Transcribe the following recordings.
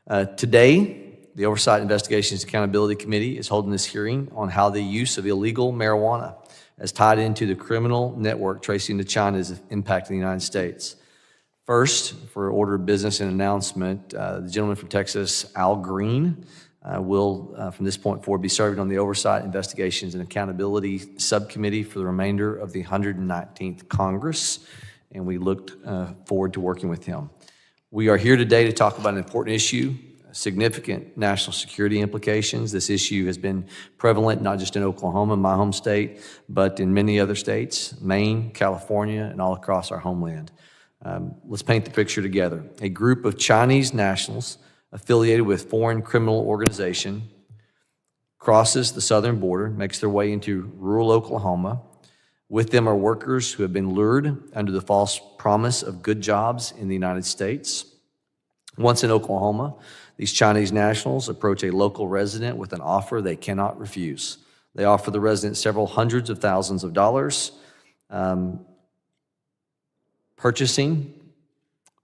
Today, the Oversight Investigations Accountability Committee is holding this hearing on how the use of illegal marijuana as tied into the criminal network tracing to China is impacting the United States. First, for order of business and announcement, the gentleman from Texas, Al Green, will, from this point forward, be serving on the Oversight, Investigations, and Accountability Subcommittee for the remainder of the 119th Congress, and we look forward to working with him. We are here today to talk about an important issue, significant national security implications. This issue has been prevalent not just in Oklahoma, my home state, but in many other states, Maine, California, and all across our homeland. Let's paint the picture together. A group of Chinese nationals affiliated with foreign criminal organization crosses the southern border, makes their way into rural Oklahoma. With them are workers who have been lured under the false promise of good jobs in the United States. Once in Oklahoma, these Chinese nationals approach a local resident with an offer they cannot refuse. They offer the resident several hundreds of thousands of dollars, purchasing,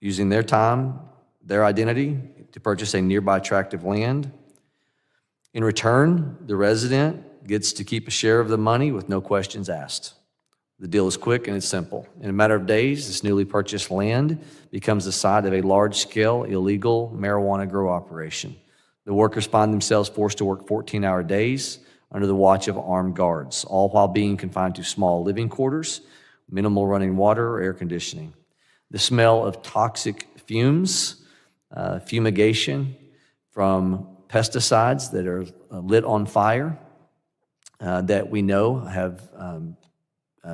using their time, their identity, to purchase a nearby tract of land. In return, the resident gets to keep a share of the money with no questions asked. The deal is quick and it's simple. In a matter of days, this newly purchased land becomes the site of a large-scale illegal marijuana grow operation. The workers find themselves forced to work 14-hour days under the watch of armed guards, all while being confined to small living quarters, minimal running water or air conditioning. The smell of toxic fumes, fumigation from pesticides that are lit on fire that we know have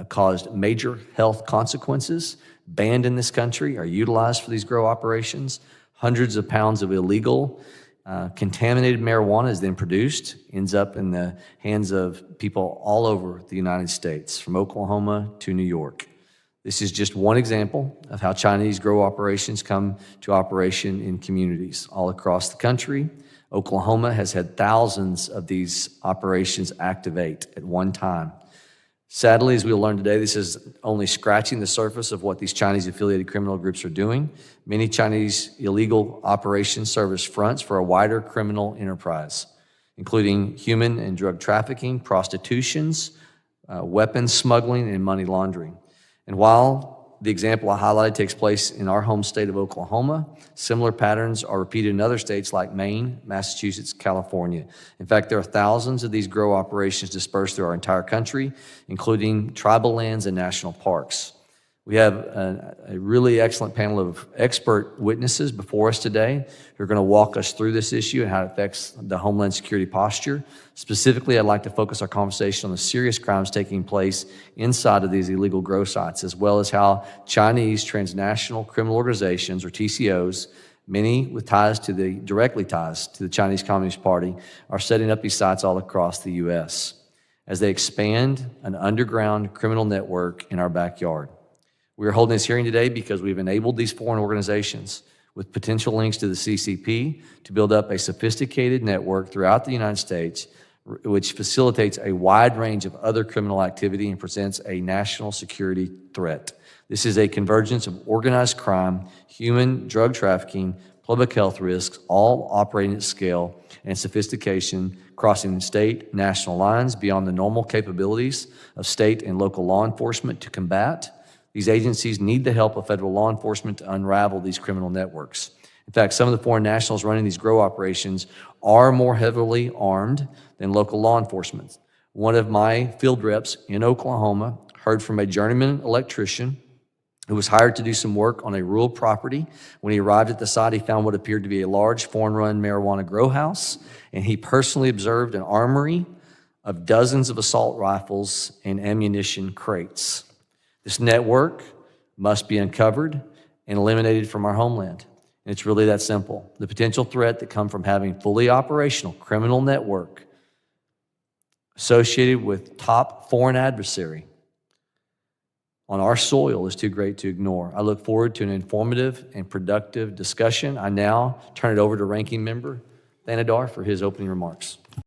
caused major health consequences, banned in this country, are utilized for these grow operations. Hundreds of pounds of illegal, contaminated marijuana is then produced, ends up in the hands of people all over the United States, from Oklahoma to New York. This is just one example of how Chinese grow operations come to operation in communities all across the country. Oklahoma has had thousands of these operations activate at one time. Sadly, as we'll learn today, this is only scratching the surface of what these Chinese-affiliated criminal groups are doing. Many Chinese illegal operations serve as fronts for a wider criminal enterprise, including human and drug trafficking, prostitutions, weapons smuggling, and money laundering. And while the example I highlighted takes place in our home state of Oklahoma, similar patterns are repeated in other states like Maine, Massachusetts, California. In fact, there are thousands of these grow operations dispersed through our entire country, including tribal lands and national parks. We have a really excellent panel of expert witnesses before us today who are going to walk us through this issue and how it affects the Homeland Security posture. Specifically, I'd like to focus our conversation on the serious crimes taking place inside of these illegal grow sites, as well as how Chinese transnational criminal organizations, or TCOs, many with directly ties to the Chinese Communist Party, are setting up these sites all across the U.S. as they expand an underground criminal network in our backyard. We are holding this hearing today because we've enabled these foreign organizations with potential links to the CCP to build up a sophisticated network throughout the United States, which facilitates a wide range of other criminal activity and presents a national security threat. This is a convergence of organized crime, human drug trafficking, public health risks, all operating at scale and sophistication, crossing state, national lines beyond the normal capabilities of state and local law enforcement to combat. These agencies need the help of federal law enforcement to unravel these criminal networks. In fact, some of the foreign nationals running these grow operations are more heavily armed than local law enforcement. One of my field reps in Oklahoma heard from a journeyman electrician who was hired to do some work on a rural property. When he arrived at the site, he found what appeared to be a large foreign-run marijuana grow house, and he personally observed an armory of dozens of assault rifles and ammunition crates. This network must be uncovered and eliminated from our homeland. And it's really that simple. The potential threat that comes from having fully operational criminal network associated with top foreign adversary on our soil is too great to ignore. I look forward to an informative and productive discussion. I now turn it over to Ranking Member Thanadar for his opening remarks.